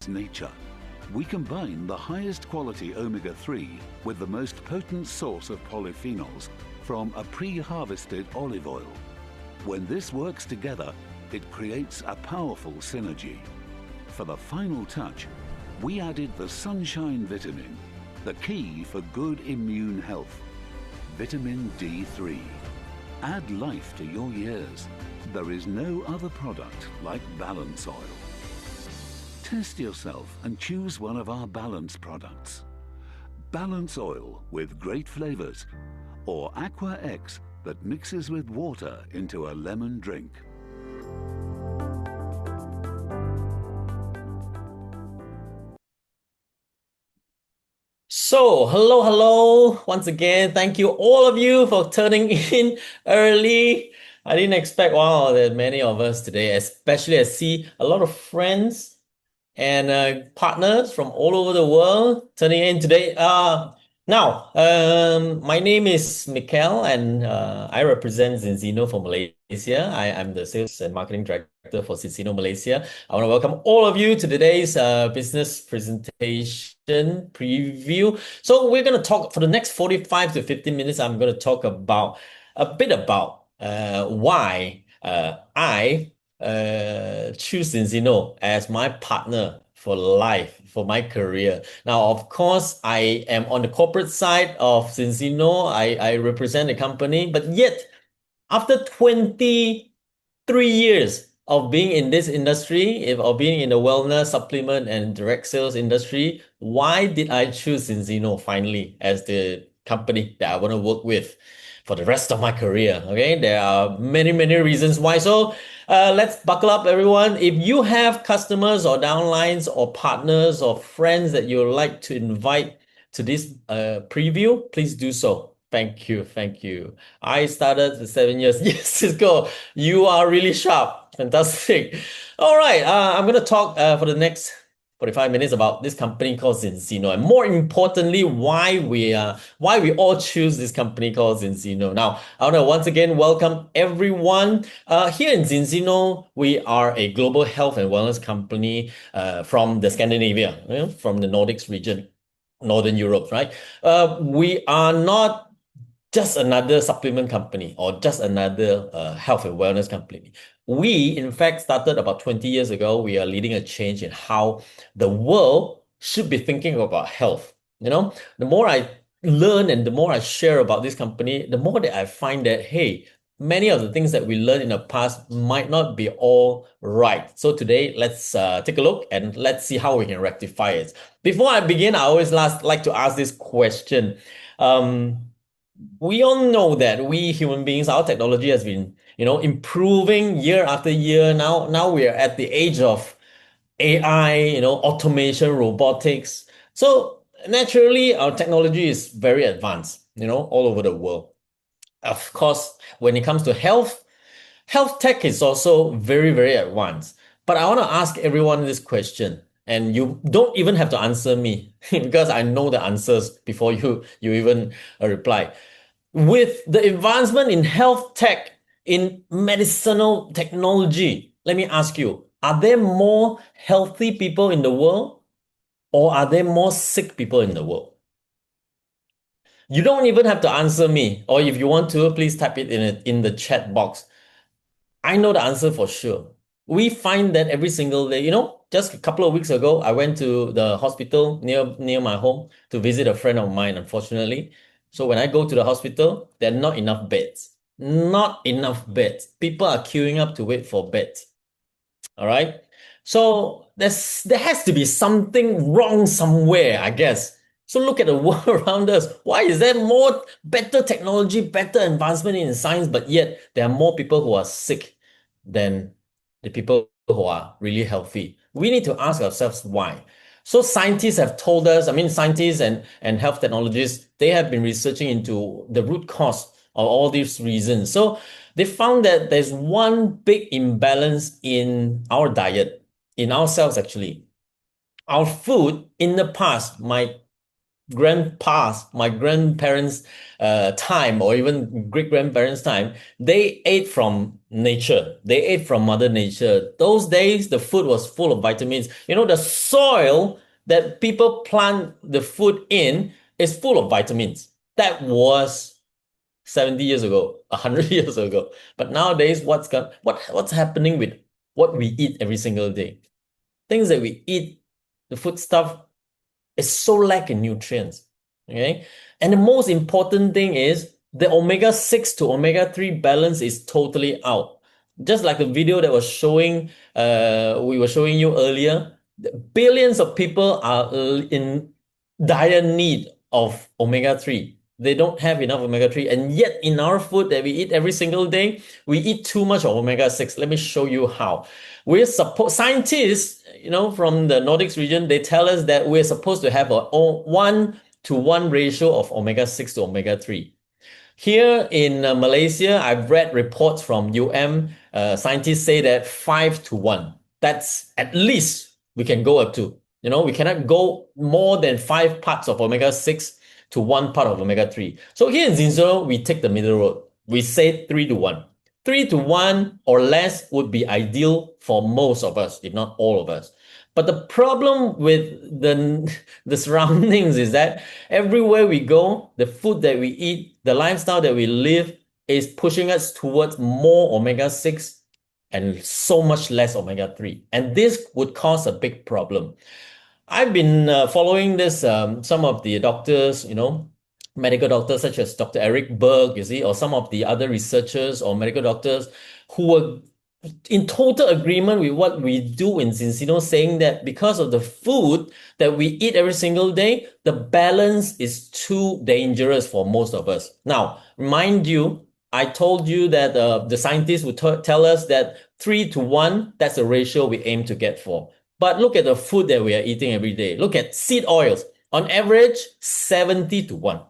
nature. We combine the highest quality omega-3 with the most potent source of polyphenols from a pre-harvested olive oil. When this works together, it creates a powerful synergy. For the final touch, we added the sunshine vitamin, the key for good immune health. Vitamin D3. Add life to your years. There is no other product like Balance Oil. Test yourself and choose one of our Balance products. Balance Oil with great flavors, or Aqua X that mixes with water into a lemon drink. So, hello once again. Thank you all of you for turning in early. I didn't expect, wow, that many of us today, especially I see a lot of friends and partners from all over the world turning in today. My name is Mikhail and I represent Zinzino for Malaysia. I'm the Sales and Marketing Director for Zinzino Malaysia. I want to welcome all of you to today's business presentation preview. So we're going to talk for the next 45 to 15 minutes. I'm going to talk about a bit about why I choose Zinzino as my partner for life, for my career. Now, of course, I am on the corporate side of Zinzino. I represent the company, but yet, after 23 years of being in this industry, of being in the wellness, supplement, and direct sales industry, why did I choose Zinzino finally as the company that I want to work with for the rest of my career? Okay, there are many reasons why. So let's buckle up, everyone. If you have customers or downlines or partners or friends that you'd like to invite to this preview, please do so. Thank you. I started 7 years. Yes, Cisco, you are really sharp. Fantastic. All right, I'm going to talk for the next 45 minutes about this company called Zinzino, and more importantly, why we all choose this company called Zinzino. Now, I want to once again welcome everyone. Here in Zinzino, we are a global health and wellness company from the Scandinavia, from the Nordics region, Northern Europe, right? We are not just another supplement company or just another health and wellness company. We, in fact, started about 20 years ago. We are leading a change in how the world should be thinking about health. The more I learn and the more I share about this company, the more that I find that, hey, many of the things that we learned in the past might not be all right. So today, let's take a look and let's see how we can rectify it. Before I begin, I always like to ask this question. We all know that we human beings, our technology has been, improving year after year. Now we are at the age of AI, automation, robotics. So naturally, our technology is very advanced, all over the world. Of course, when it comes to health tech is also very advanced. But I want to ask everyone this question, and you don't even have to answer me because I know the answers before you even reply. With the advancement in health tech, in medicinal technology, let me ask you, are there more healthy people in the world or are there more sick people in the world? You don't even have to answer me, or if you want to, please type it in the chat box. I know the answer for sure. We find that every single day. Just a couple of weeks ago, I went to the hospital near my home to visit a friend of mine, unfortunately. So when I go to the hospital, there are not enough beds. Not enough beds. People are queuing up to wait for beds. All right. So there has to be something wrong somewhere, I guess. So look at the world around us. Why is there more better technology, better advancement in science, but yet there are more people who are sick than the people who are really healthy? We need to ask ourselves why. So scientists have told us, scientists and health technologists, they have been researching into the root cause of all these reasons. So they found that there's one big imbalance in our diet, in ourselves actually. Our food in the past might my grandparents' time, or even great-grandparents' time, they ate from nature. They ate from Mother Nature. Those days, the food was full of vitamins. You know, the soil that people plant the food in is full of vitamins. That was 70 years ago, 100 years ago. But nowadays, what's happening with what we eat every single day? Things that we eat, the food stuff, is so lack in nutrients. Okay. And the most important thing is the omega-6 to omega-3 balance is totally out. Just like the video that was showing, we were showing you earlier, billions of people are in dire need of omega-3. They don't have enough omega-3, and yet in our food that we eat every single day, we eat too much of omega-6. Let me show you how. Scientists, from the Nordics region, they tell us that we're supposed to have a 1-to-1 ratio of omega-6 to omega-3. Here in Malaysia, I've read reports from scientists say that 5-to-1. That's at least we can go up to. We cannot go more than 5 parts of omega-6 to 1 part of omega-3. So here in Zinsoro, we take the middle road. We say 3-to-1. 3-to-1 or less would be ideal for most of us, if not all of us. But the problem with the surroundings is that everywhere we go, the food that we eat, the lifestyle that we live is pushing us towards more omega-6 and so much less omega-3. And this would cause a big problem. I've been following this, some of the doctors, medical doctors such as Dr. Eric Berg, or some of the other researchers or medical doctors who were in total agreement with what we do in Zinsino, saying that because of the food that we eat every single day, the balance is too dangerous for most of us. Now, mind you, I told you that the scientists would tell us that 3-to-1, that's the ratio we aim to get for. But look at the food that we are eating every day. Look at seed oils. On average, 70-to-1.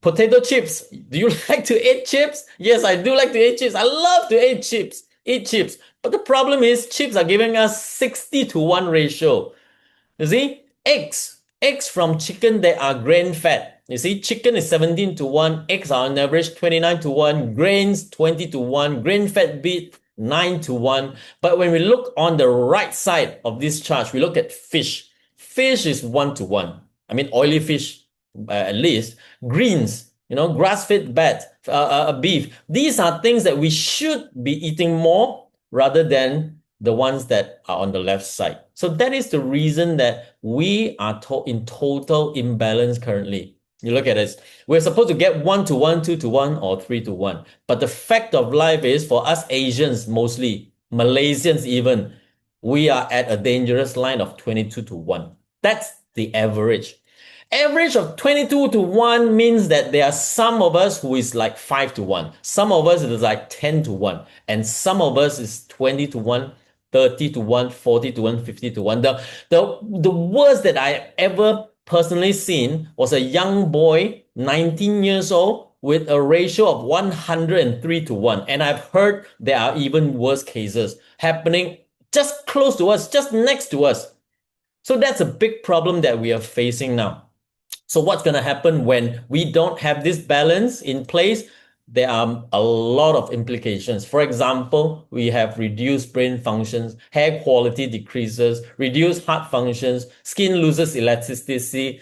Potato chips. Do you like to eat chips? Yes, I do like to eat chips. I love to eat chips. But the problem is chips are giving us 60-to-1 ratio. You see, eggs from chicken that are grain fat. You see, chicken is 17-to-1, eggs are on average 29-to-1, grains 20-to-1, grain fat beef 9-to-1. But when we look on the right side of this chart, we look at fish. Fish is 1-to-1. I mean, oily fish, at least. Greens, grass-fed beef. These are things that we should be eating more rather than the ones that are on the left side. So that is the reason that we are in total imbalance currently. You look at this. We're supposed to get 1-to-1, 2-to-1, or 3-to-1. But the fact of life is, for us Asians mostly, Malaysians even, we are at a dangerous line of 22-to-1. That's the average. Average of 22-to-1 means that there are some of us who is like 5-to-1. Some of us is like 10-to-1. And some of us is 20-to-1, 30-to-1, 40-to-1, 50-to-1. The worst that I ever personally seen was a young boy, 19 years old, with a ratio of 103-to-1. And I've heard there are even worse cases happening just close to us, just next to us. So that's a big problem that we are facing now. So what's going to happen when we don't have this balance in place? There are a lot of implications. For example, we have reduced brain functions, hair quality decreases, reduced heart functions, skin loses elasticity,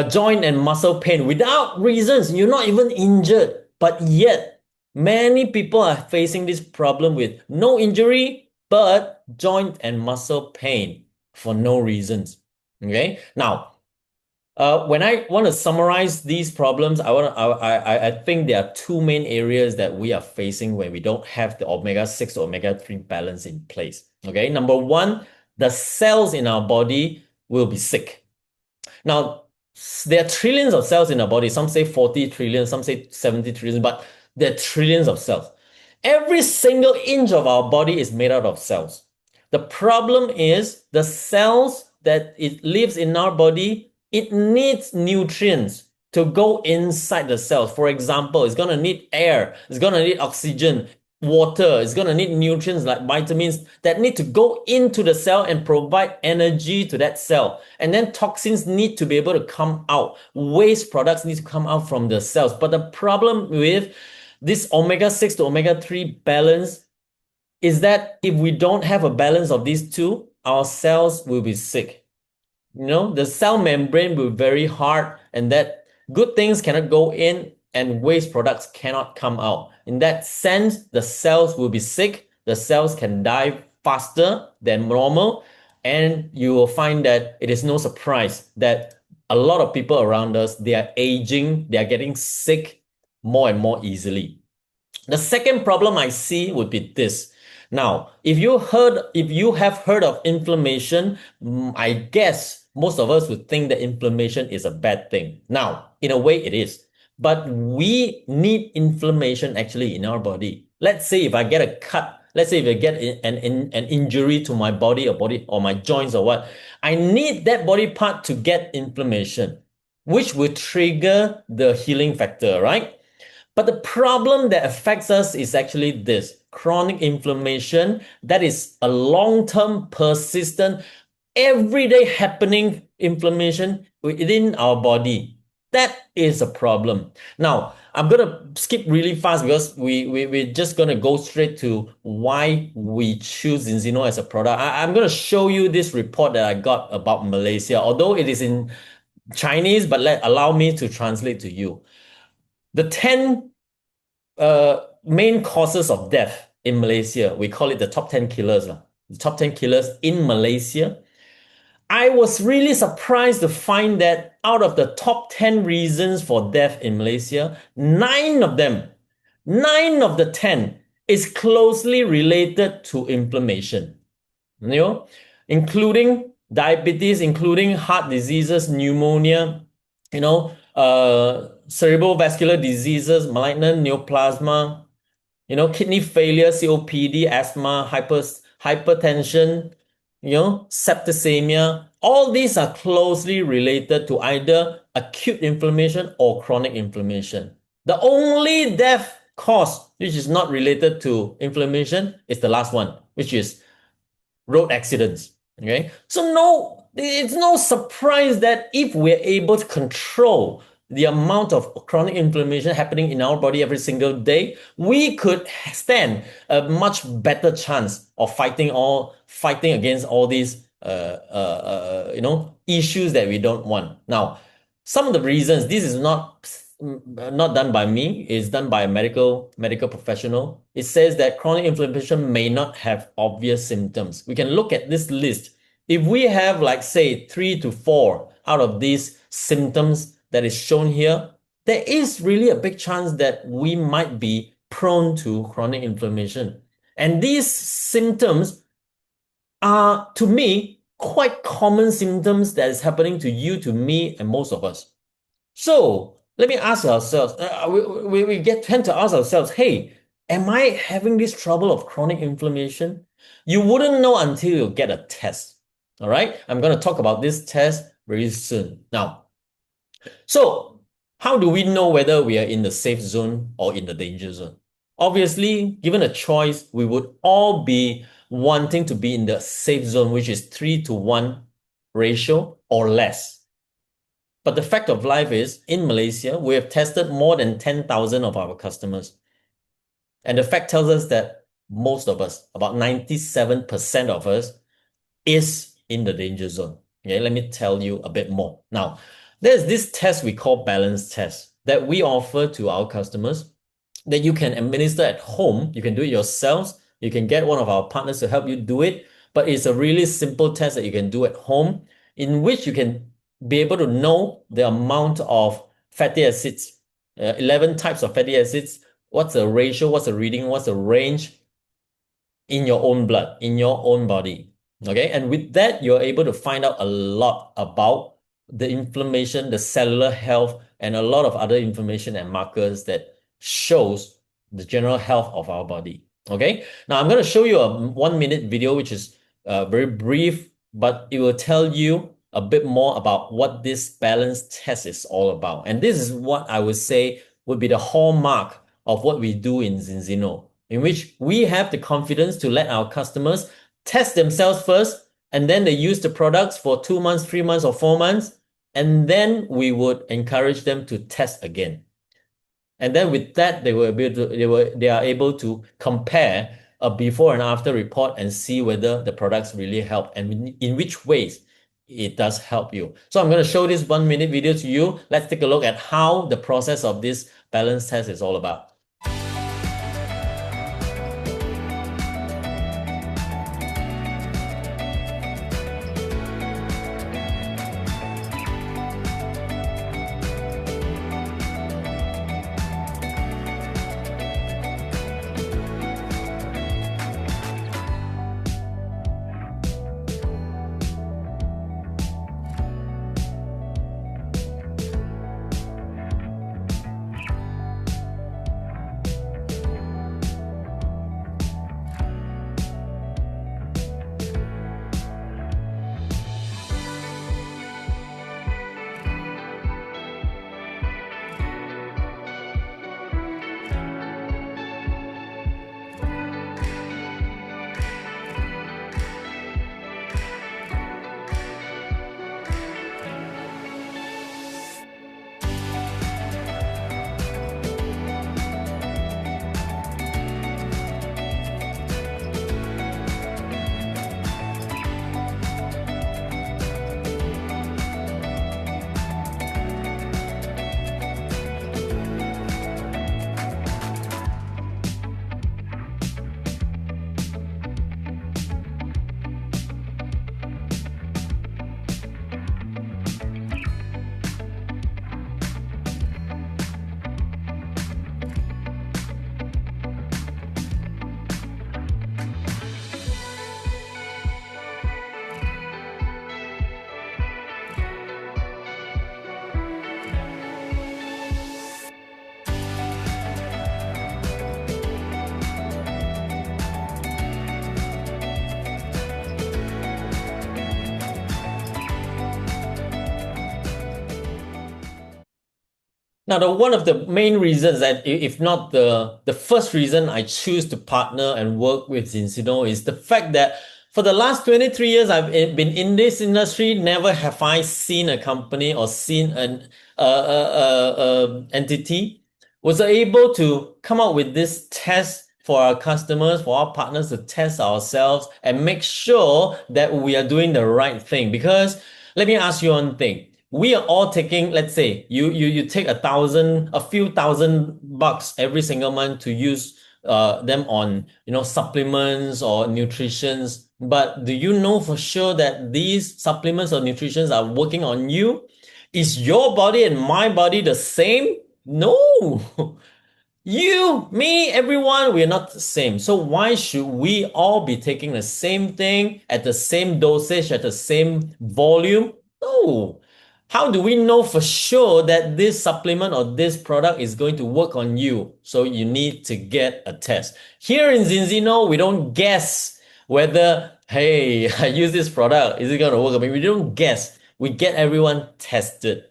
joint and muscle pain without reasons. You're not even injured, but yet many people are facing this problem with no injury, but joint and muscle pain for no reasons. Okay, now, when I want to summarize these problems, I think there are 2 main areas that we are facing when we don't have the omega-6 or omega-3 balance in place. Okay, number 1, the cells in our body will be sick. Now, there are trillions of cells in our body. Some say 40 trillion, some say 70 trillion, but there are trillions of cells. Every single inch of our body is made out of cells. The problem is the cells that it lives in our body, it needs nutrients to go inside the cells. For example, it's going to need air, it's going to need oxygen, water, it's going to need nutrients like vitamins that need to go into the cell and provide energy to that cell. And then toxins need to be able to come out. Waste products need to come out from the cells. But the problem with this omega-6 to omega-3 balance is that if we don't have a balance of these two, our cells will be sick. The cell membrane will be very hard, and that good things cannot go in and waste products cannot come out. In that sense, the cells will be sick. The cells can die faster than normal. And you will find that it is no surprise that a lot of people around us, they are aging, they are getting sick more and more easily. The second problem I see would be this. Now, if you have heard of inflammation, I guess most of us would think that inflammation is a bad thing. Now, in a way it is, but we need inflammation actually in our body. Let's say if I get a cut, let's say if I get an injury to my body or my joints or what, I need that body part to get inflammation, which will trigger the healing factor, right? But the problem that affects us is actually this chronic inflammation that is a long-term, persistent, everyday happening inflammation within our body. That is a problem. Now, I'm going to skip really fast because we're just going to go straight to why we choose Zinzino as a product. I'm going to show you this report that I got about Malaysia, although it is in Chinese, but allow me to translate to you. The 10 main causes of death in Malaysia, we call it the top 10 killers. The top 10 killers in Malaysia. I was really surprised to find that out of the top 10 reasons for death in Malaysia, 9 of the 10 is closely related to inflammation. Including diabetes, including heart diseases, pneumonia, cerebrovascular diseases, malignant neoplasma, kidney failure, COPD, asthma, hypertension, septicemia. All these are closely related to either acute inflammation or chronic inflammation. The only death cause which is not related to inflammation is the last one, which is road accidents. Okay, so it's no surprise that if we're able to control the amount of chronic inflammation happening in our body every single day, we could stand a much better chance of fighting against all these issues that we don't want. Now, some of the reasons, this is not done by me, it's done by a medical professional. It says that chronic inflammation may not have obvious symptoms. We can look at this list. If we have, like, say, 3 to 4 out of these symptoms that is shown here, there is really a big chance that we might be prone to chronic inflammation. And these symptoms are, to me, quite common symptoms that is happening to you, to me, and most of us. So let me ask ourselves, we tend to ask ourselves, hey, am I having this trouble of chronic inflammation? You wouldn't know until you get a test. All right, I'm going to talk about this test very soon. Now, so how do we know whether we are in the safe zone or in the danger zone? Obviously, given a choice, we would all be wanting to be in the safe zone, which is 3-to-1 ratio or less. But the fact of life is, in Malaysia, we have tested more than 10,000 of our customers. And the fact tells us that most of us, about 97% of us, is in the danger zone. Okay, let me tell you a bit more. Now, there's this test we call balance test that we offer to our customers that you can administer at home. You can do it yourselves. You can get one of our partners to help you do it. But it's a really simple test that you can do at home, in which you can be able to know the amount of fatty acids, 11 types of fatty acids, what's the ratio, what's the reading, what's the range in your own blood, in your own body. Okay, and with that, you're able to find out a lot about the inflammation, the cellular health, and a lot of other information and markers that shows the general health of our body. Okay, now I'm going to show you a 1-minute video, which is very brief, but it will tell you a bit more about what this balance test is all about. And this is what I would say would be the hallmark of what we do in Zinzino. in which we have the confidence to let our customers test themselves first, and then they use the products for 2 months, 3 months, or 4 months, and then we would encourage them to test again. And then with that, they are able to compare a before and after report and see whether the products really help and in which ways it does help you. So I'm going to show this 1-minute video to you. Let's take a look at how the process of this balance test is all about. Now, one of the main reasons that, if not the first reason I choose to partner and work with Zinsino, is the fact that for the last 23 years I've been in this industry, never have I seen a company or seen an entity was able to come up with this test for our customers, for our partners to test ourselves and make sure that we are doing the right thing. Because let me ask you one thing. We are all taking, let's say, you take a few thousand bucks every single month to use them on, supplements or nutritions. But do you know for sure that these supplements or nutritions are working on you? Is your body and my body the same? No. You, me, everyone, we're not the same. So why should we all be taking the same thing at the same dosage, at the same volume? No. How do we know for sure that this supplement or this product is going to work on you? So you need to get a test. Here in Zinsino, we don't guess whether, hey, I use this product, is it going to work on me? We don't guess. We get everyone tested.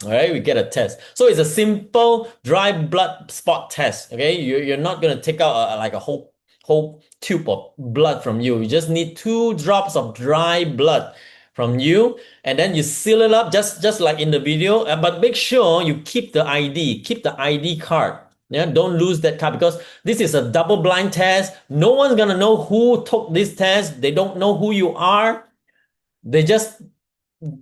All right, we get a test. So it's a simple dry blood spot test. Okay, you're not going to take out like a whole tube of blood from you. You just need 2 drops of dry blood from you, and then you seal it up just like in the video, but make sure you keep the ID card. Yeah, don't lose that card, because this is a double blind test. No one's gonna know who took this test. They don't know who you are. They just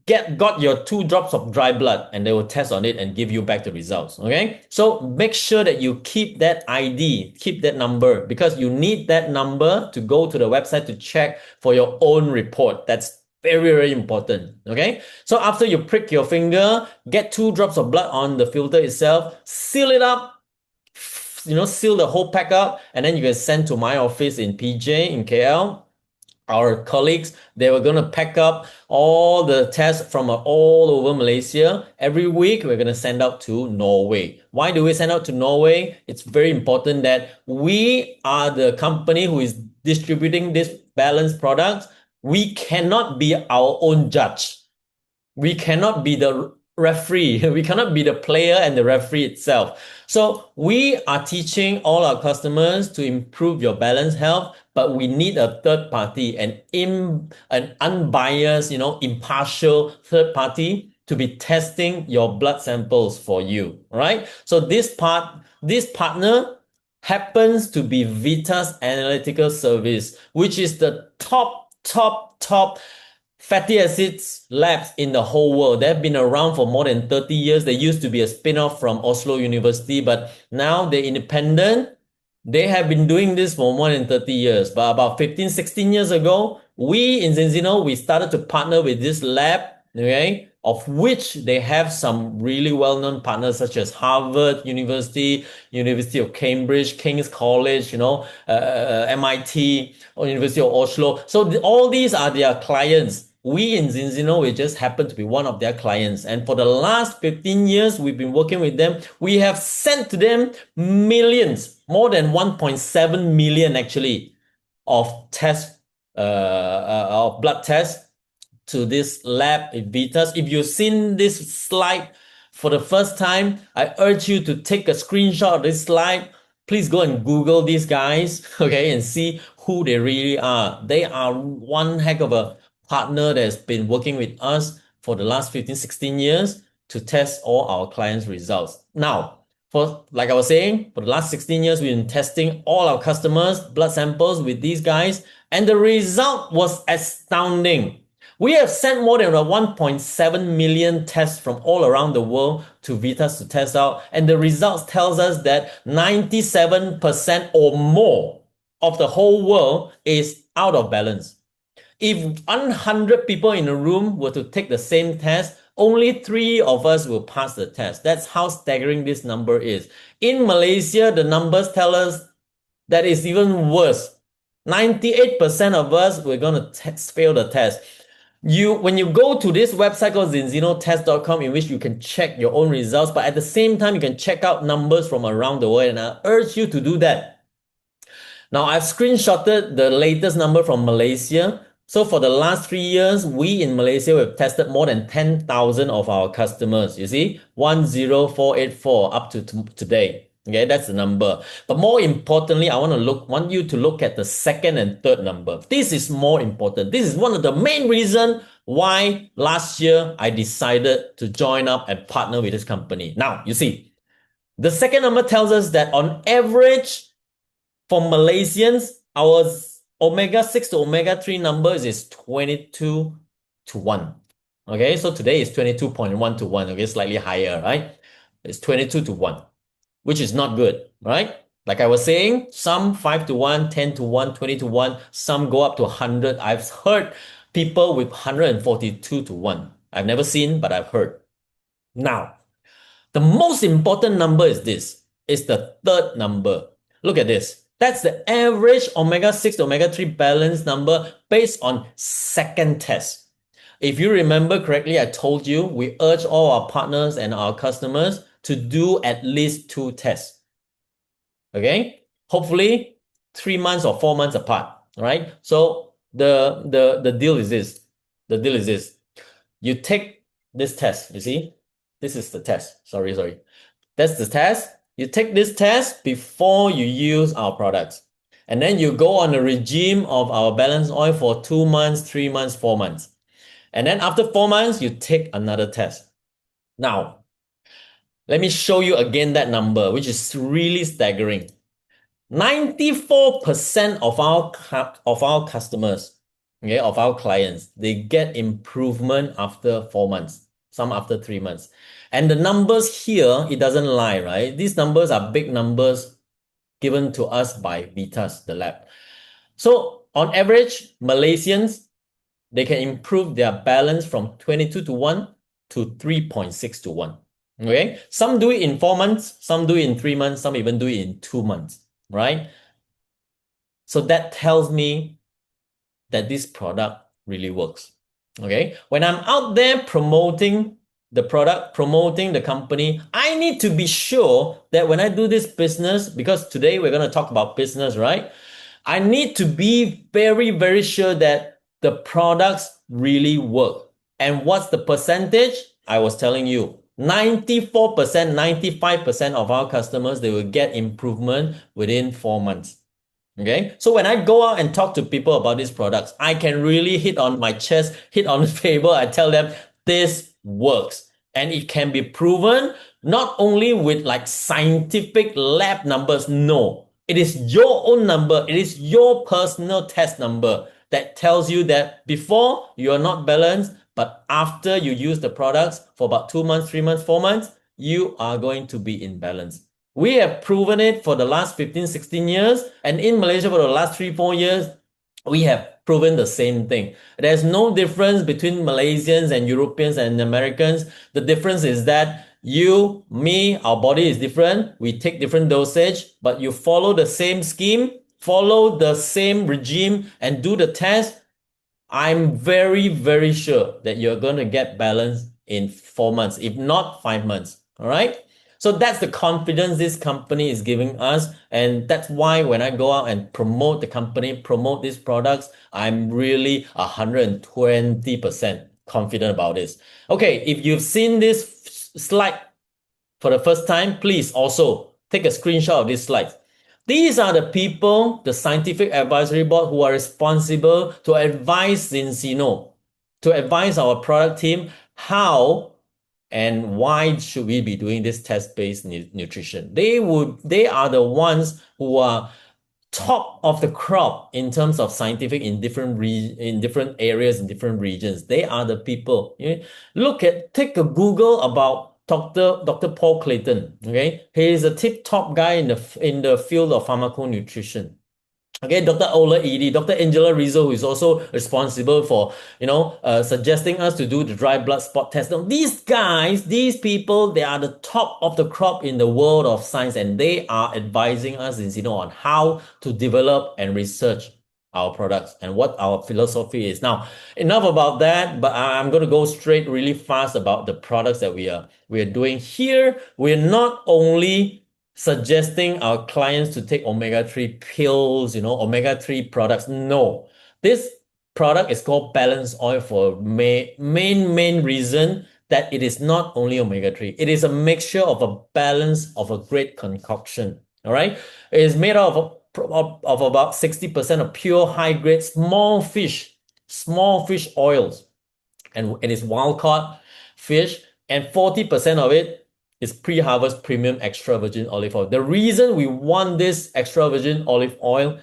got your 2 drops of dry blood, and they will test on it and give you back the results. Okay, so make sure that you keep that ID, keep that number, because you need that number to go to the website to check for your own report. That's very, very important. Okay, so after you prick your finger, get 2 drops of blood on the filter itself, seal it up, seal the whole pack up, and then you can send to my office in PJ in KL. Our colleagues, they were going to pack up all the tests from all over Malaysia. Every week, we're going to send out to Norway. Why do we send out to Norway? It's very important that we are the company who is distributing this balanced product. We cannot be our own judge. We cannot be the referee. We cannot be the player and the referee itself. So we are teaching all our customers to improve your balance health, but we need a third party, an unbiased, impartial third party to be testing your blood samples for you, right? So this partner happens to be Vita's analytical service, which is the top fatty acids labs in the whole world. They've been around for more than 30 years. They used to be a spin-off from Oslo University, but now they're independent. They have been doing this for more than 30 years. But about 15, 16 years ago, we in Zenzino, we started to partner with this lab, okay, of which they have some really well-known partners such as Harvard University, University of Cambridge, King's College, MIT, or University of Oslo. So all these are their clients. We in Zinzino, we just happen to be one of their clients. And for the last 15 years, we've been working with them. We have sent to them millions, more than 1.7 million actually, of tests, of blood tests to this lab in Vitas. If you've seen this slide for the first time, I urge you to take a screenshot of this slide. Please go and Google these guys, okay, and see who they really are. They are one heck of a partner that's been working with us for the last 15, 16 years to test all our clients' results. Now, like I was saying, for the last 16 years, we've been testing all our customers' blood samples with these guys, and the result was astounding. We have sent more than 1.7 million tests from all around the world to Vitas to test out, and the results tells us that 97% or more of the whole world is out of balance. If 100 people in a room were to take the same test, only 3 of us will pass the test. That's how staggering this number is. In Malaysia, the numbers tell us that it's even worse. 98% of us, we're going to fail the test. When you go to this website called zinzinotest.com, in which you can check your own results, but at the same time, you can check out numbers from around the world, and I urge you to do that. Now, I've screenshotted the latest number from Malaysia. So for the last 3 years, we in Malaysia have tested more than 10,000 of our customers. You see, 10484 up to today. Okay, that's the number. But more importantly, I want you to look at the second and third number. This is more important. This is one of the main reasons why last year I decided to join up and partner with this company. Now, you see, the second number tells us that on average, for Malaysians, our omega-6 to omega-3 numbers is 22 to 1. Okay, so today is 22.1 to 1. Okay, slightly higher, right? It's 22 to 1, which is not good, right? Like I was saying, some 5 to 1, 10 to 1, 20 to 1, some go up to 100. I've heard people with 142 to 1. I've never seen, but I've heard. Now, the most important number is this. It's the third number. Look at this. That's the average omega-6 to omega-3 balance number based on second test. If you remember correctly, I told you we urge all our partners and our customers to do at least 2 tests. Okay? Hopefully 3 months or 4 months apart. Right? So the deal is this. The deal is this. You take this test, you see? This is the test. Sorry. That's the test. You take this test before you use our products. And then you go on a regime of our balance oil for 2 months, 3 months, 4 months. And then after 4 months, you take another test. Now, let me show you again that number, which is really staggering. 94% of our customers, okay, of our clients, they get improvement after 4 months, some after 3 months. And the numbers here, it doesn't lie, right? These numbers are big numbers given to us by Vitas, the lab. So on average, Malaysians, they can improve their balance from 22 to 1 to 3.6 to 1. Okay? Some do it in 4 months, some do it in 3 months, some even do it in 2 months, right? So that tells me that this product really works. Okay? When I'm out there promoting the product, promoting the company, I need to be sure that when I do this business, because today we're going to talk about business, right? I need to be very, very sure that the products really work. And what's the percentage? I was telling you, 94%, 95% of our customers, they will get improvement within 4 months. Okay, so when I go out and talk to people about these products, I can really hit on my chest, hit on the table. I tell them this works and it can be proven not only with like scientific lab numbers. No, it is your own number. It is your personal test number that tells you that before you are not balanced, but after you use the products for about 2 months, 3 months, 4 months, you are going to be in balance. We have proven it for the last 15, 16 years. And in Malaysia for the last 3, 4 years, we have proven the same thing. There's no difference between Malaysians and Europeans and Americans. The difference is that you, me, our body is different. We take different dosage, but you follow the same scheme, follow the same regime, and do the test. I'm very, very sure that you're going to get balance in 4 months, if not 5 months. All right. So that's the confidence this company is giving us. And that's why when I go out and promote the company, promote these products, I'm really 120% confident about this. Okay. If you've seen this slide for the first time, please also take a screenshot of this slide. These are the people, the scientific advisory board, who are responsible to advise Zinsino, to advise our product team how and why should we be doing this test-based nutrition. They are the ones who are top of the crop in terms of scientific in different areas, in different regions. They are the people. Take a Google about Dr. Paul Clayton. Okay, he is a tip-top guy in the field of pharmaconutrition. Okay, Dr. Ola Edie, Dr. Angela Rizzo, who is also responsible for, suggesting us to do the dry blood spot test. Now, these guys, these people, they are the top of the crop in the world of science, and they are advising us, on how to develop and research our products and what our philosophy is. Now, enough about that, but I'm going to go straight really fast about the products that we are doing here. We're not only suggesting our clients to take omega-3 pills, omega-3 products. No, this product is called Balance Oil for main reason that it is not only omega-3. It is a mixture of a balance of a great concoction. All right. It is made out of about 60% of pure high-grade small fish oils. And it is wild-caught fish, and 40% of it is pre-harvest premium extra virgin olive oil. The reason we want this extra virgin olive oil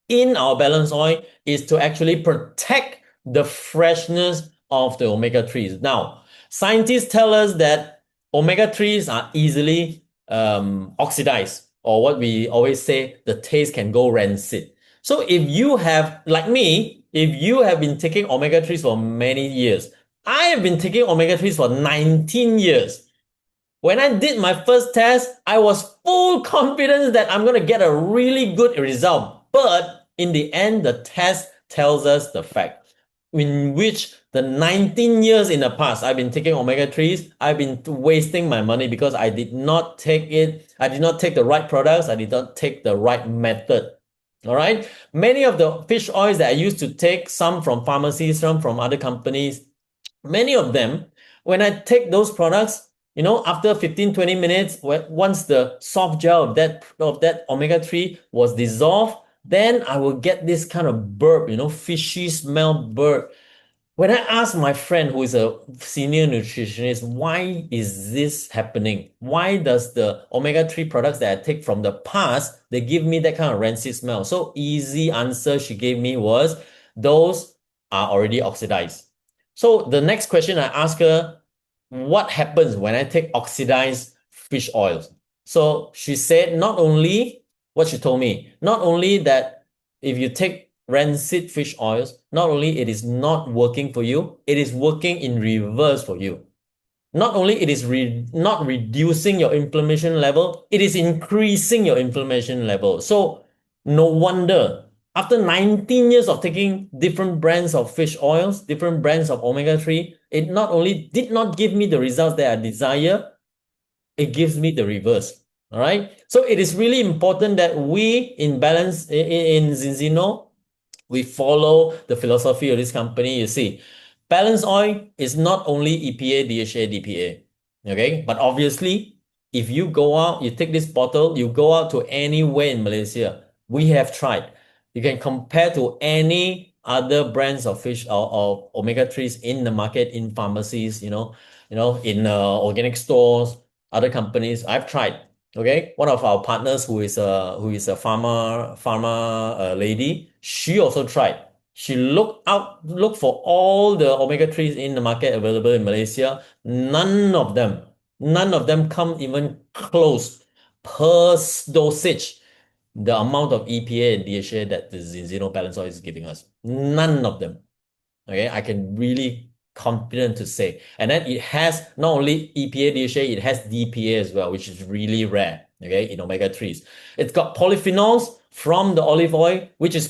in our balance oil is to actually protect the freshness of the omega-3s. Now, scientists tell us that omega-3s are easily oxidized, or what we always say, the taste can go rancid. So if you have, like me, if you have been taking omega-3s for many years, I have been taking omega-3s for 19 years. When I did my first test, I was full confidence that I'm going to get a really good result. But in the end, the test tells us the fact in which the 19 years in the past, I've been taking omega-3s, I've been wasting my money because I did not take it. I did not take the right products. I did not take the right method. All right. Many of the fish oils that I used to take, some from pharmacies, some from other companies, many of them, when I take those products, after 15, 20 minutes, once the soft gel of that omega-3 was dissolved, then I will get this kind of burp, fishy smell burp. When I asked my friend who is a senior nutritionist, why is this happening? Why does the omega-3 products that I take from the past, they give me that kind of rancid smell? So easy answer she gave me was, those are already oxidized. So the next question I asked her, what happens when I take oxidized fish oils? So she said, not only that if you take rancid fish oils, not only it is not working for you, it is working in reverse for you. Not only it is not reducing your inflammation level, it is increasing your inflammation level. So no wonder after 19 years of taking different brands of fish oils, different brands of omega-3, it not only did not give me the results that I desire, it gives me the reverse. All right. So it is really important that we in Zinsino, we follow the philosophy of this company. You see, Balance oil is not only EPA, DHA, DPA, okay? But obviously, if you go out, you take this bottle, you go out to anywhere in Malaysia, we have tried. You can compare to any other brands of fish or omega-3s in the market, in pharmacies, in organic stores, other companies. I've tried. Okay, one of our partners who is a pharma lady, she also tried. She looked for all the omega-3s in the market available in Malaysia. None of them come even close per dosage the amount of EPA and DHA that the Zinzino balance oil is giving us. None of them. Okay, I can really confident to say. And then it has not only EPA, DHA, it has DPA as well, which is really rare, okay, in omega-3s. It's got polyphenols from the olive oil, which is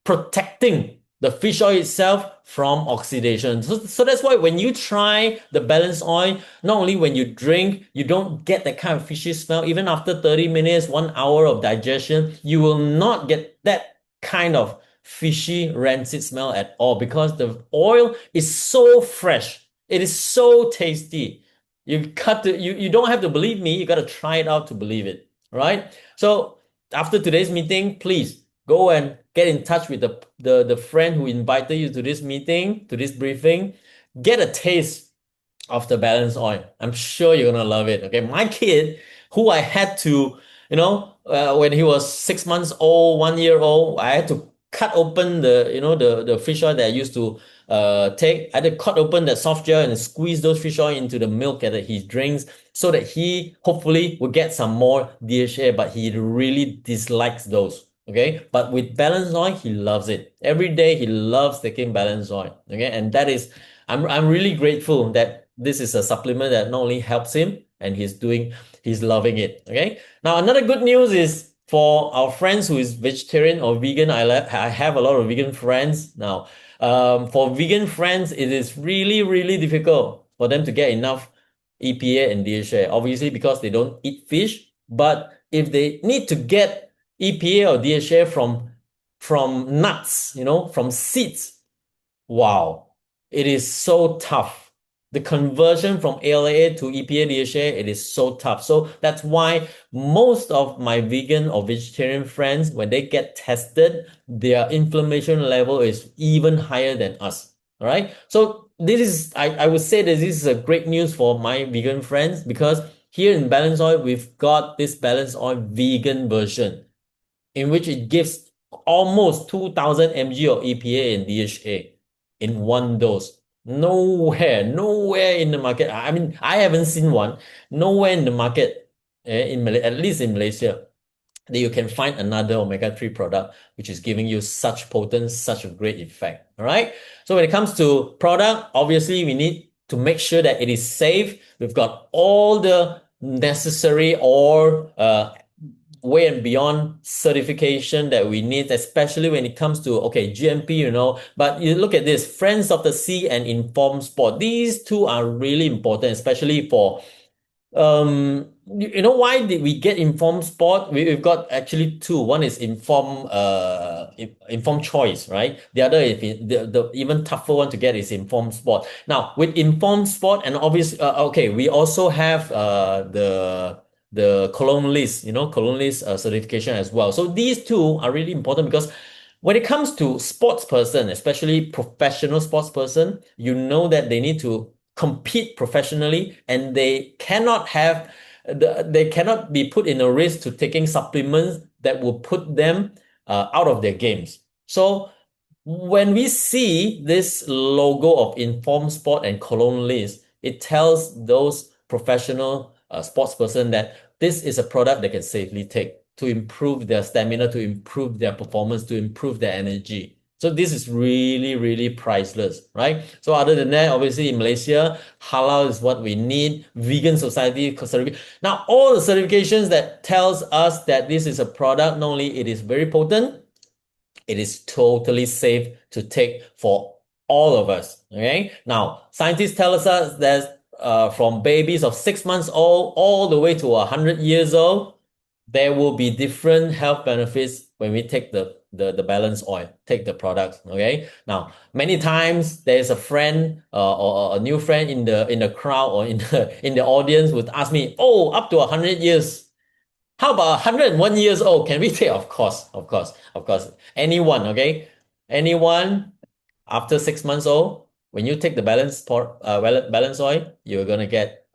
protecting the fish oil itself from oxidation. So that's why when you try the balanced oil, not only when you drink, you don't get that kind of fishy smell. Even after 30 minutes, 1 hour of digestion, you will not get that kind of fishy, rancid smell at all because the oil is so fresh. It is so tasty. You don't have to believe me. You got to try it out to believe it, right? So after today's meeting, please go and get in touch with the friend who invited you to this meeting, to this briefing. Get a taste of the balance oil. I'm sure you're gonna love it. Okay, my kid, who I had to, when he was 6 months old, 1 year old, I had to cut open the fish oil that I used to take. I had to cut open that soft gel and squeeze those fish oil into the milk that he drinks so that he hopefully will get some more DHA, but he really dislikes those. Okay, but with balance oil, he loves it. Every day he loves taking balance oil. Okay, and that is, I'm really grateful that this is a supplement that not only helps him and he's loving it. Okay, now another good news is for our friends who is vegetarian or vegan. I have a lot of vegan friends now. For vegan friends, it is really, really difficult for them to get enough EPA and DHA, obviously because they don't eat fish. But if they need to get EPA or DHA from nuts, from seeds, wow, it is so tough. The conversion from ALA to EPA DHA, it is so tough. So that's why most of my vegan or vegetarian friends, when they get tested, their inflammation level is even higher than us. All right. So this is, I would say that this is a great news for my vegan friends because here in Balance Oil, we've got this Balance Oil vegan version in which it gives almost 2000 mg of EPA and DHA in one dose. Nowhere in the market. I mean, I haven't seen one. Nowhere in the market, at least in Malaysia, that you can find another omega-3 product which is giving you such potent, such a great effect. All right. So when it comes to product, obviously we need to make sure that it is safe. We've got all the necessary or way and beyond certification that we need, especially when it comes to, okay, GMP, but you look at this, Friends of the Sea and Informed Sport. These two are really important, especially for, why did we get Informed Sport? We've got actually two. One is Informed Choice, right? The other is the even tougher one to get is Informed Sport. Now, with Informed Sport and obviously, okay, we also have the colonialist, colonialist certification as well. So these two are really important because when it comes to sports person, especially professional sports person, you know that they need to compete professionally and they cannot be put in a risk to taking supplements that will put them out of their games. So when we see this logo of Informed Sport and colonialist, it tells those professional sports person that this is a product they can safely take to improve their stamina, to improve their performance, to improve their energy. So this is really, really priceless, right? So other than that, obviously in Malaysia, halal is what we need. Vegan society certificate. Now, all the certifications that tells us that this is a product, not only it is very potent, it is totally safe to take for all of us. Okay. Now, scientists tell us that from babies of 6 months old all the way to 100 years old, there will be different health benefits when we take the the balance oil, take the product. Okay. Now, many times there's a friend or a new friend in the crowd or in the audience would ask me, oh, up to 100 years. How about 101 years old? Can we take? Of course, of course, of course. Anyone, okay? Anyone after 6 months old, when you take the balance oil, you're gonna get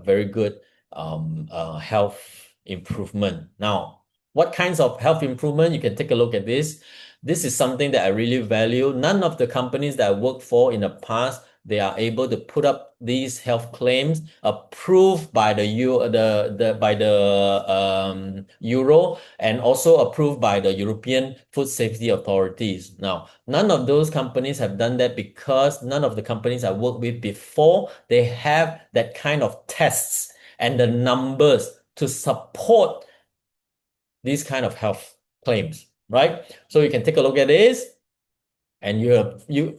very good health improvement. Now, what kinds of health improvement? You can take a look at this. This is something that I really value. None of the companies that I worked for in the past, they are able to put up these health claims approved by the Euro and also approved by the European Food Safety Authorities. Now, none of those companies have done that because none of the companies I worked with before, they have that kind of tests and the numbers to support these kind of health claims, right? So you can take a look at this. And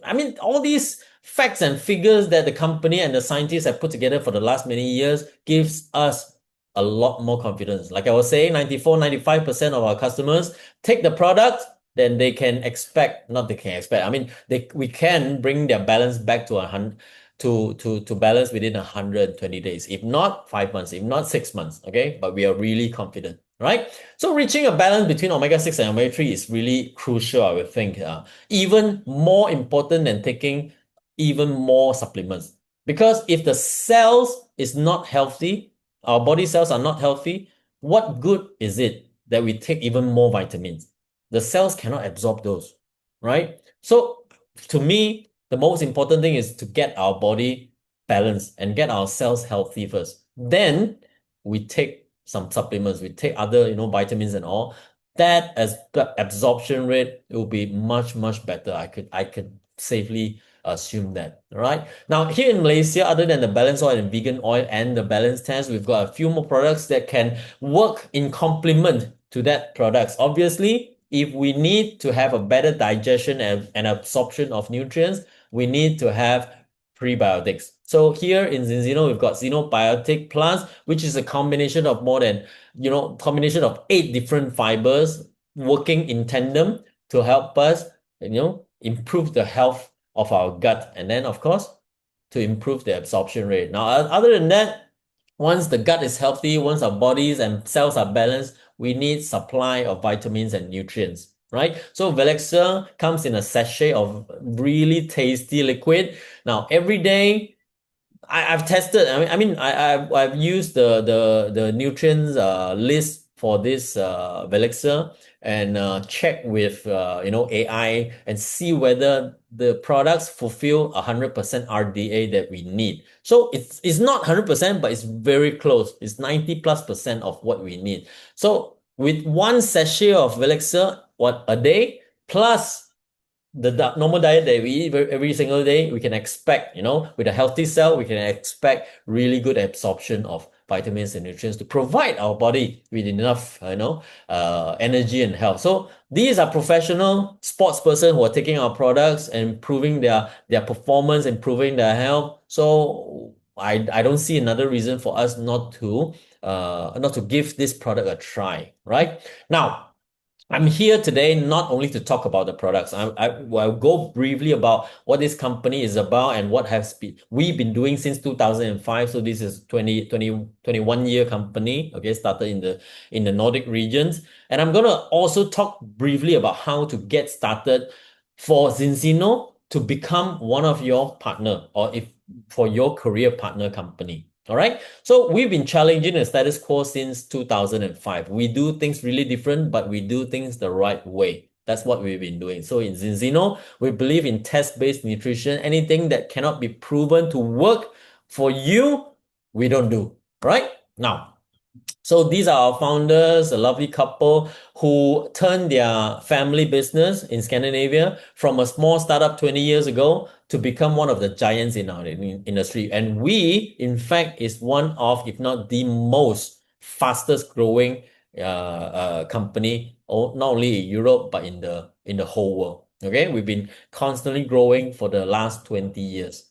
I mean, all these facts and figures that the company and the scientists have put together for the last many years gives us a lot more confidence. Like I was saying, 95% of our customers take the product, then they can expect, not they can expect, I mean, we can bring their balance back to 100, to balance within 120 days. If not, 5 months, if not 6 months, okay? But we are really confident, right? So reaching a balance between omega-6 and omega-3 is really crucial, I would think. Even more important than taking even more supplements. Because if the cells is not healthy, our body cells are not healthy, what good is it that we take even more vitamins? The cells cannot absorb those, right? So to me, the most important thing is to get our body balanced and get our cells healthy first. Then we take some supplements, we take other, vitamins and all. That as absorption rate will be much, much better. I could safely assume that. All right. Now, here in Malaysia, other than the balance oil and vegan oil and the balance test, we've got a few more products that can work in complement to that products. Obviously, if we need to have a better digestion and absorption of nutrients, we need to have prebiotics. So here in Zinzino, we've got Xenobiotic Plus, which is a combination of combination of 8 different fibers working in tandem to help us, improve the health of our gut. And then, of course, to improve the absorption rate. Now, other than that, once the gut is healthy, once our bodies and cells are balanced, we need supply of vitamins and nutrients, right? So Velexer comes in a sachet of really tasty liquid. Now, every day, I've tested. I've used the nutrients list for this Velexer and check with AI and see whether the products fulfill 100% RDA that we need. So it's not 100%, but it's very close. It's 90+% of what we need. So with one sachet of Velexer, a day plus the normal diet that we eat every single day, we can expect, with a healthy cell, we can expect really good absorption of vitamins and nutrients to provide our body with enough, energy and health. So these are professional sports person who are taking our products and improving their performance, improving their health. So I don't see another reason for us not to give this product a try, right? Now, I'm here today not only to talk about the products. I'll go briefly about what this company is about and what we've been doing since 2005. So this is 21-year company, okay, started in the Nordic regions. And I'm gonna also talk briefly about how to get started for Zinzino to become one of your partner, or if for your career partner company. All right. So we've been challenging the status quo since 2005. We do things really different, but we do things the right way. That's what we've been doing. So in Zinzino, we believe in test-based nutrition. Anything that cannot be proven to work for you, we don't do. All right. Now, so these are our founders, a lovely couple who turned their family business in Scandinavia from a small startup 20 years ago to become one of the giants in our industry. And we, in fact, is one of, if not the most fastest growing company, not only in Europe, but in the whole world. Okay, we've been constantly growing for the last 20 years.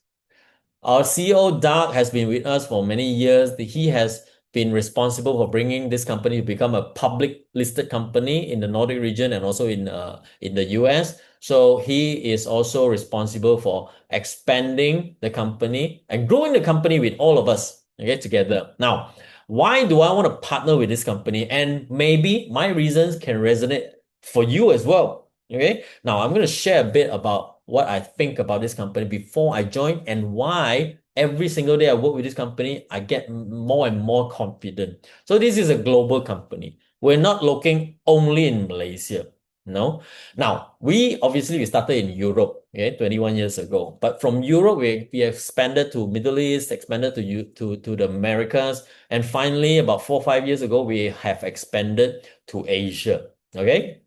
Our CEO, Doug, has been with us for many years. He has been responsible for bringing this company to become a public listed company in the Nordic region and also in the US. So he is also responsible for expanding the company and growing the company with all of us, okay, together. Now, why do I want to partner with this company? And maybe my reasons can resonate for you as well. Okay. Now I'm going to share a bit about what I think about this company before I join and why every single day I work with this company, I get more and more confident. So this is a global company. We're not looking only in Malaysia. No. Now, we started in Europe, okay, 21 years ago. But from Europe, we expanded to Middle East, expanded to the Americas, and finally, about 4 or 5 years ago, we have expanded to Asia. Okay.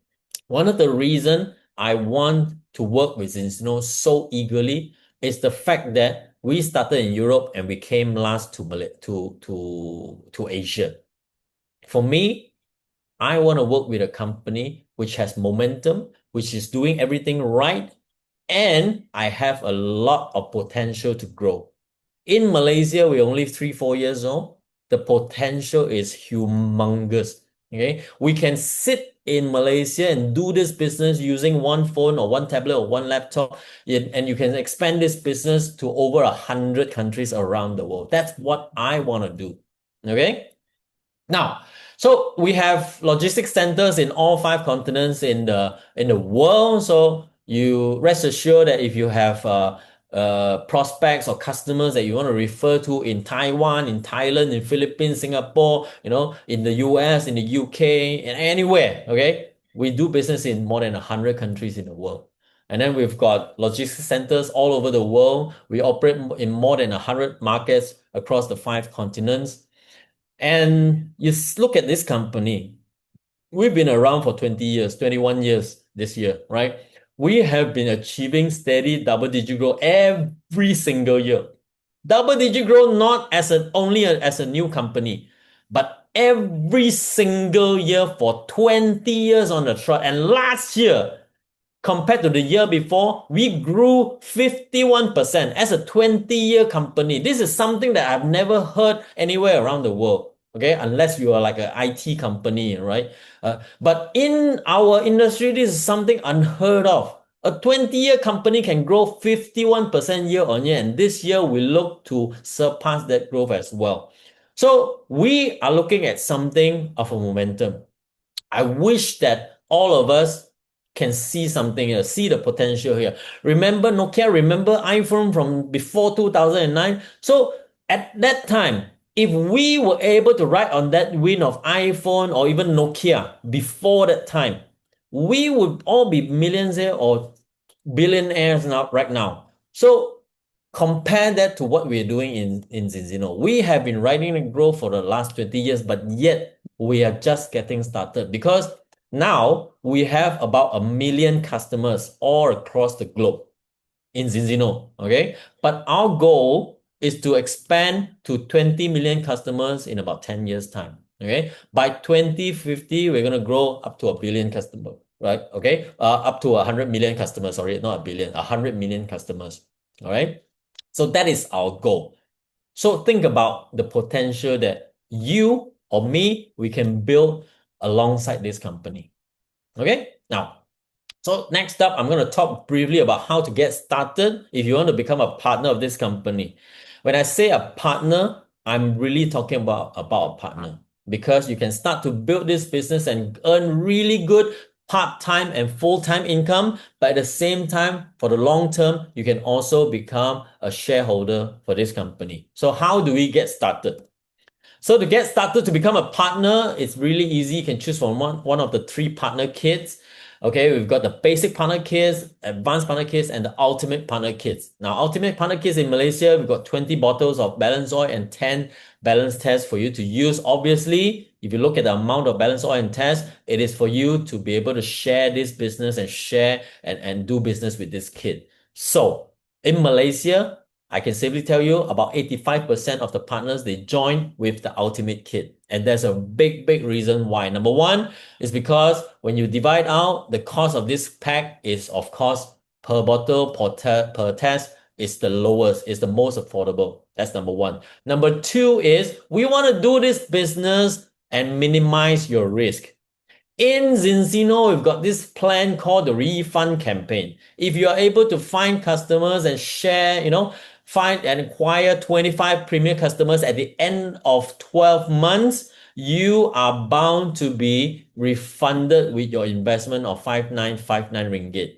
One of the reasons I want to work with Zinsino so eagerly is the fact that we started in Europe and we came last to Asia. For me, I want to work with a company which has momentum, which is doing everything right, and I have a lot of potential to grow. In Malaysia, we're only 3 or 4 years old. The potential is humongous. Okay, we can sit in Malaysia and do this business using one phone or one tablet or one laptop, and you can expand this business to over 100 countries around the world. That's what I want to do. Okay. Now, so we have logistics centers in all 5 continents in the world. So you rest assured that if you have prospects or customers that you want to refer to in Taiwan, in Thailand, in Philippines, Singapore, in the US, in the UK, and anywhere, okay? We do business in more than 100 countries in the world. And then we've got logistics centers all over the world. We operate in more than 100 markets across the 5 continents. And you look at this company, we've been around for 20 years, 21 years this year, right? We have been achieving steady double-digit growth every single year. Double-digit growth not only as a new company, but every single year for 20 years on the trot. And last year, compared to the year before, we grew 51% as a 20-year company. This is something that I've never heard anywhere around the world. Okay, unless you are like an IT company, right? But in our industry, this is something unheard of. A 20-year company can grow 51% year on year, and this year we look to surpass that growth as well. So we are looking at something of a momentum. I wish that all of us can see something here, see the potential here. Remember Nokia, remember iPhone from before 2009? So at that time, if we were able to ride on that wind of iPhone or even Nokia before that time, we would all be millionaires or billionaires right now. So compare that to what we're doing in Zinsino. We have been riding the growth for the last 20 years, but yet we are just getting started because now we have about 1 million customers all across the globe in Zinsino, okay? But our goal is to expand to 20 million customers in about 10 years' time, okay? By 2050, we're going to grow up to 1 billion customers, right? Okay? Up to 100 million customers, sorry, not 1 billion, 100 million customers, all right? So that is our goal. So think about the potential that you or me, we can build alongside this company. Okay? Now, so next up, I'm going to talk briefly about how to get started if you want to become a partner of this company. When I say a partner, I'm really talking about a partner because you can start to build this business and earn really good part-time and full-time income, but at the same time, for the long term, you can also become a shareholder for this company. So how do we get started? So to get started to become a partner, it's really easy. You can choose from one of the 3 partner kits. Okay, we've got the basic partner kits, advanced partner kits, and the ultimate partner kits. Now, ultimate partner kits in Malaysia, we've got 20 bottles of balance oil and 10 balance tests for you to use. Obviously, if you look at the amount of balance oil and tests, it is for you to be able to share this business and share and do business with this kit. So in Malaysia, I can safely tell you about 85% of the partners, they join with the ultimate kit. And there's a big reason why. Number one is because when you divide out, the cost of this pack is, of course, per bottle, per test, is the lowest, is the most affordable. That's number one. Number two is we want to do this business and minimize your risk. In Zinzino, we've got this plan called the refund campaign. If you are able to find customers and share, find and acquire 25 premier customers at the end of 12 months, you are bound to be refunded with your investment of 5959 ringgit.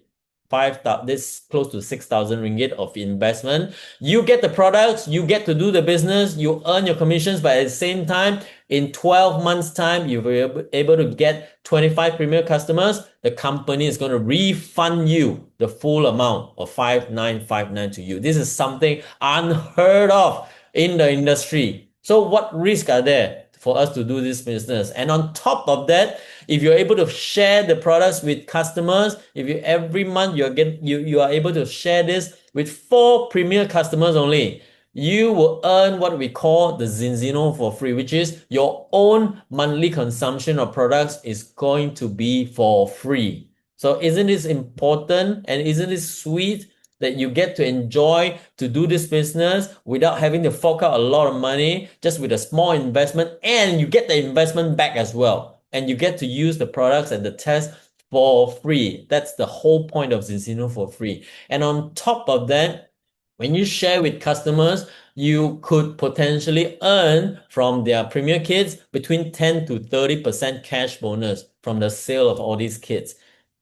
This close to 6,000 ringgit of investment. You get the products, you get to do the business, you earn your commissions, but at the same time, in 12 months' time, you'll be able to get 25 premier customers. The company is going to refund you the full amount of 5959 to you. This is something unheard of in the industry. So what risks are there for us to do this business? And on top of that, if you're able to share the products with customers, if you every month you are able to share this with 4 premier customers only, you will earn what we call the Zinzino for free, which is your own monthly consumption of products is going to be for free. So isn't this important and isn't this sweet that you get to enjoy to do this business without having to fork out a lot of money, just with a small investment, and you get the investment back as well. And you get to use the products and the tests for free. That's the whole point of Zinzino for free. And on top of that, when you share with customers, you could potentially earn from their premier kits between 10 to 30% cash bonus from the sale of all these kits.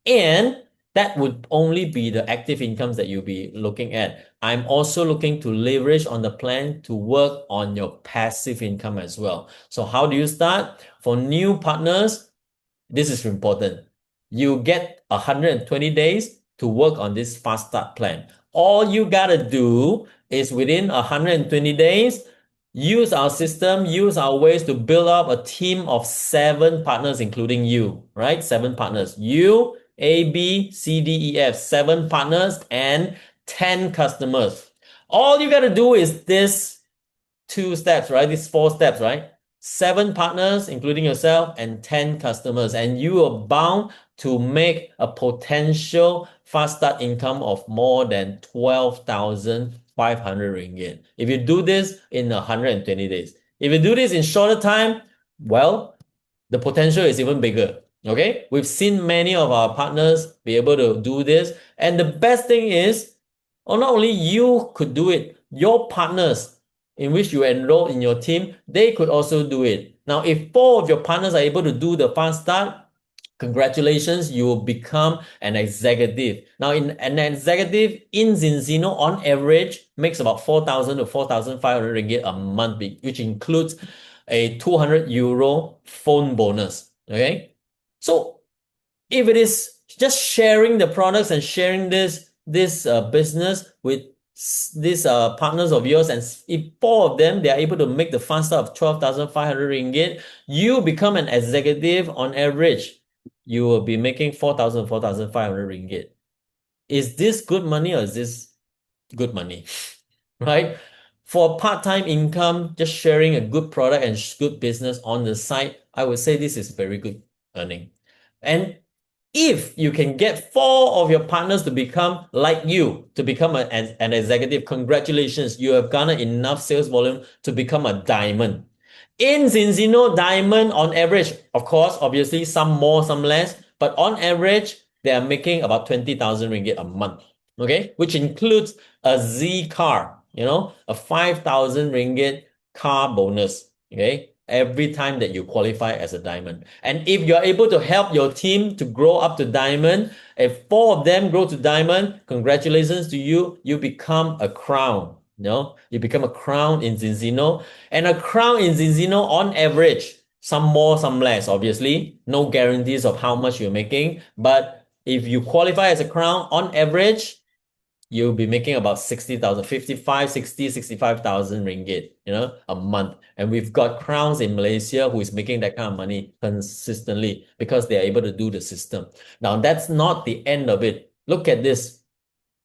And that would only be the active incomes that you'll be looking at. I'm also looking to leverage on the plan to work on your passive income as well. So how do you start? For new partners, this is important. You get 120 days to work on this fast start plan. All you gotta do is within 120 days, use our system, use our ways to build up a team of 7 partners, including you, right? 7 partners. You, A, B, C, D, E, F, 7 partners and 10 customers. All you gotta do is this 2 steps, right? These 4 steps, right? 7 partners, including yourself, and 10 customers, and you are bound to make a potential fast start income of more than 12,500 ringgit. If you do this in 120 days. If you do this in shorter time, well, the potential is even bigger. Okay? We've seen many of our partners be able to do this. And the best thing is, not only you could do it, your partners in which you enroll in your team, they could also do it. Now, if 4 of your partners are able to do the fast start, congratulations, you will become an executive. Now, an executive in Zinzino, on average, makes about 4,000 to 4,500 ringgit a month, which includes a 200 euro phone bonus. Okay? So, if it is just sharing the products and sharing this business with these partners of yours, and if 4 of them, they are able to make the fast start of 12,500 ringgit, you become an executive. On average, you will be making 4,000, 4,500 ringgit. Is this good money or is this good money? Right? For part-time income, just sharing a good product and good business on the side, I would say this is very good earning. And if you can get 4 of your partners to become like you, to become an executive, congratulations, you have garnered enough sales volume to become a diamond. In Zinzino, diamond on average, of course, obviously some more, some less, but on average, they are making about 20,000 ringgit a month, okay? Which includes a Z car, a 5,000 ringgit car bonus, okay? Every time that you qualify as a diamond. And if you're able to help your team to grow up to diamond, if 4 of them grow to diamond, congratulations to you, you become a crown. You become a crown in Zinzino. And a crown in Zinzino, on average, some more, some less, obviously. No guarantees of how much you're making. But if you qualify as a crown, on average, you'll be making about 60,000, 55, 60, 65,000 ringgit, a month. And we've got crowns in Malaysia who is making that kind of money consistently because they are able to do the system. Now, that's not the end of it. Look at this.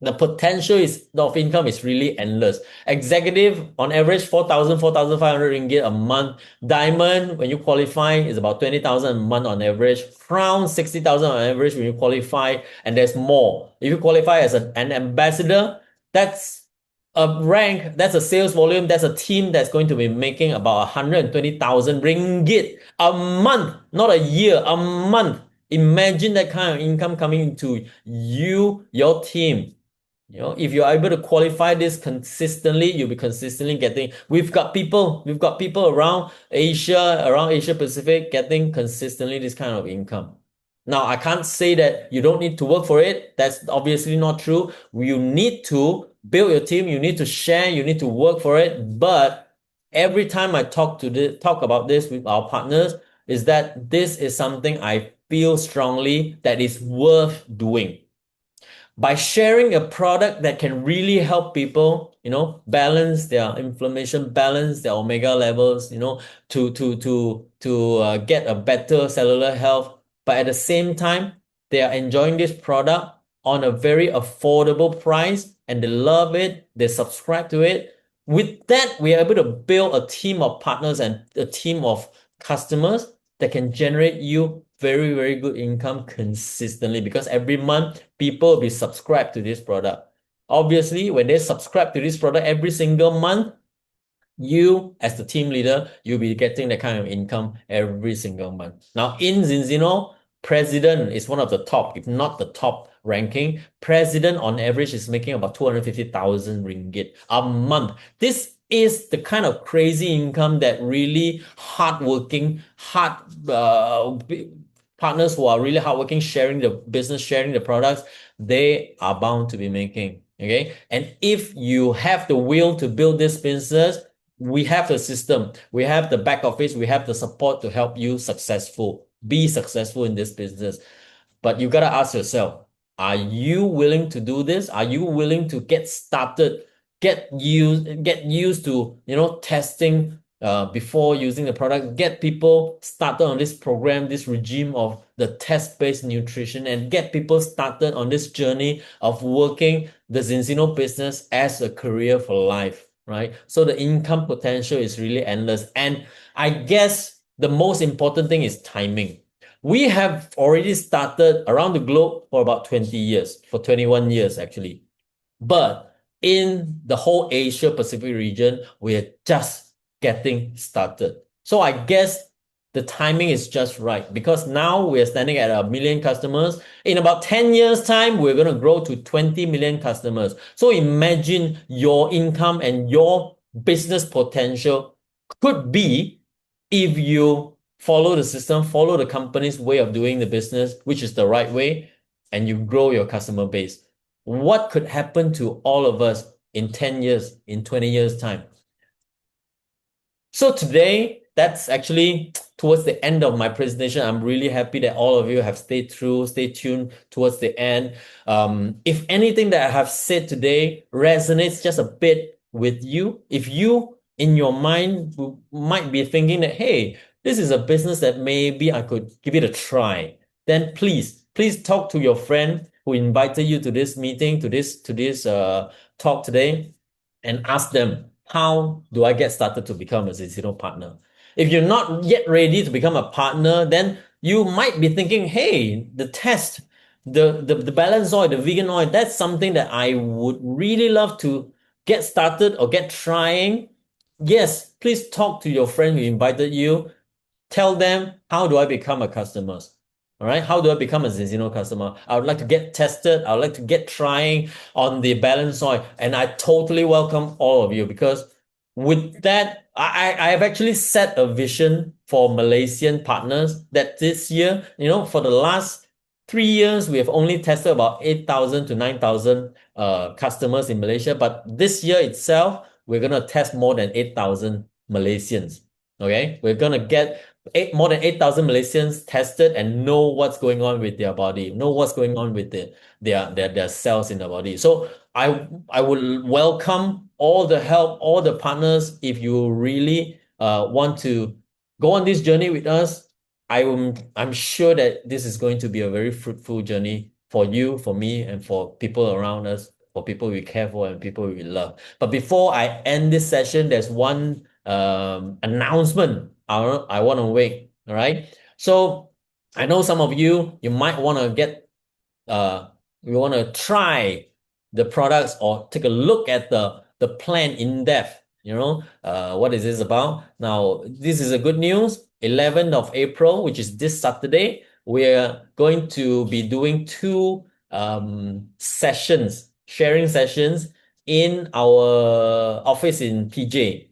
The potential of income is really endless. Executive, on average, 4,000, 4,500 ringgit a month. Diamond, when you qualify, is about 20,000 a month on average. Crown, 60,000 on average when you qualify, and there's more. If you qualify as an ambassador, that's a rank, that's a sales volume, that's a team that's going to be making about 120,000 ringgit a month, not a year, a month. Imagine that kind of income coming into you, your team. You know, if you're able to qualify this consistently, you'll be consistently getting. We've got people around Asia Pacific, getting consistently this kind of income. Now, I can't say that you don't need to work for it. That's obviously not true. You need to build your team. You need to share. You need to work for it. But every time I talk about this with our partners, is that this is something I feel strongly that is worth doing by sharing a product that can really help people, balance their inflammation, balance their omega levels, to get a better cellular health. But at the same time, they are enjoying this product on a very affordable price and they love it. They subscribe to it. With that, we are able to build a team of partners and a team of customers that can generate you very, very good income consistently because every month people will be subscribed to this product. Obviously, when they subscribe to this product every single month, you as the team leader, you'll be getting that kind of income every single month. Now, in Zinzino, president is one of the top, if not the top ranking. President on average is making about 250,000 ringgit a month. This is the kind of crazy income that really hardworking, partners who are really hardworking, sharing the business, sharing the products, they are bound to be making. Okay. And if you have the will to build this business, we have the system, we have the back office, we have the support to help you be successful in this business. But you got to ask yourself, are you willing to do this? Are you willing to get started, get used to, testing before using the product, get people started on this program, this regime of the test-based nutrition, and get people started on this journey of working the Zinzino business as a career for life, right? So the income potential is really endless. And I guess the most important thing is timing. We have already started around the globe for about 20 years, for 21 years actually. But in the whole Asia Pacific region, we're just getting started. So I guess the timing is just right because now we're standing at 1 million customers. In about 10 years' time, we're going to grow to 20 million customers. So imagine your income and your business potential could be if you follow the system, follow the company's way of doing the business, which is the right way, and you grow your customer base. What could happen to all of us in 10 years, in 20 years' time? So today, that's actually towards the end of my presentation. I'm really happy that all of you have stayed tuned towards the end. If anything that I have said today resonates just a bit with you, if you in your mind might be thinking that, hey, this is a business that maybe I could give it a try, then please talk to your friend who invited you to this meeting, to this talk today, and ask them, how do I get started to become a Zinzino partner? If you're not yet ready to become a partner, then you might be thinking, hey, the test, the balance oil, the vegan oil, that's something that I would really love to get started or get trying. Yes, please talk to your friend who invited you. Tell them, how do I become a customer? All right, how do I become a Zinzino customer? I would like to get tested. I would like to get trying on the balance oil. And I totally welcome all of you because with that, I have actually set a vision for Malaysian partners that this year, for the last 3 years, we have only tested about 8,000 to 9,000 customers in Malaysia. But this year itself, we're going to test more than 8,000 Malaysians. Okay, we're going to get more than 8,000 Malaysians tested and know what's going on with their body, know what's going on with their cells in the body. So I would welcome all the help, all the partners. If you really want to go on this journey with us, I'm sure that this is going to be a very fruitful journey for you, for me, and for people around us, for people we care for and people we love. But before I end this session, there's one announcement I want to make. All right. So I know some of you might want to you want to try the products or take a look at the the plan in depth. What is this about? Now, this is a good news. 11th of April, which is this Saturday, we're going to be doing two sessions, sharing sessions in our office in PJ.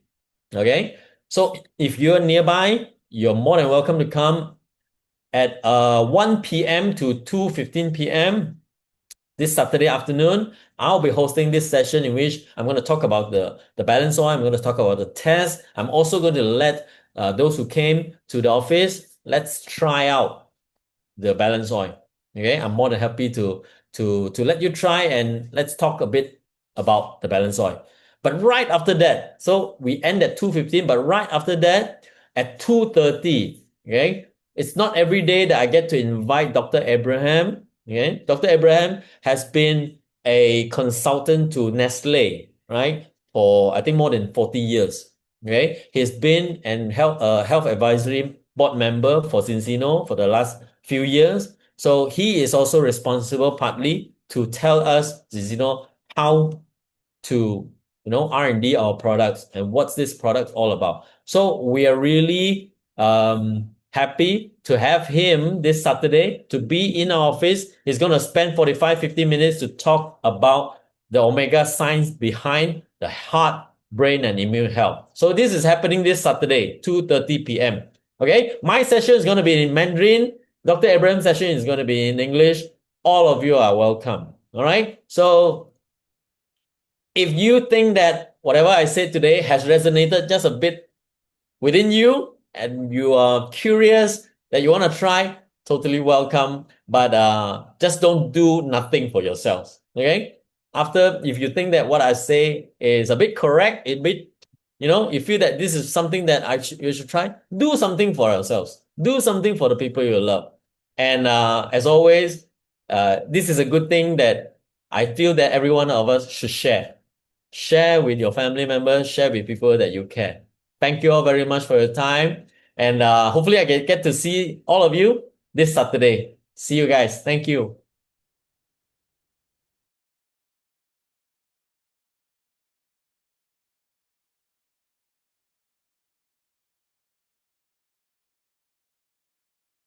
Okay, so if you're nearby, you're more than welcome to come at 1 p.m. to 2:15 p.m. this Saturday afternoon. I'll be hosting this session in which I'm going to talk about the balance oil. I'm going to talk about the test. I'm also going to let those who came to the office, let's try out the balance oil. Okay, I'm more than happy to let you try, and let's talk a bit about the balance oil. But right after that, so we end at 2:15, but right after that, at 2:30, okay, it's not every day that I get to invite Dr. Abraham. Okay, Dr. Abraham has been a consultant to Nestle, right, for I think more than 40 years. Okay, he's been an health advisory board member for Cincino for the last few years. So he is also responsible partly to tell us, how to, R&D our products and what's this product all about. So we are really happy to have him this Saturday to be in our office. He's going to spend 45, 50 minutes to talk about the omega science behind the heart, brain, and immune health. So this is happening this Saturday, 2:30 p.m. Okay, my session is going to be in Mandarin. Dr. Abraham's session is going to be in English. All of you are welcome. All right. So if you think that whatever I said today has resonated just a bit within you and you are curious that you want to try, totally welcome. But just don't do nothing for yourselves. Okay. If you think that what I say is a bit correct, you feel that this is something that you should try, do something for yourselves. Do something for the people you love. And as always, this is a good thing that I feel that every one of us should share. Share with your family members, share with people that you care. Thank you all very much for your time. And hopefully I get to see all of you this Saturday. See you guys. Thank you.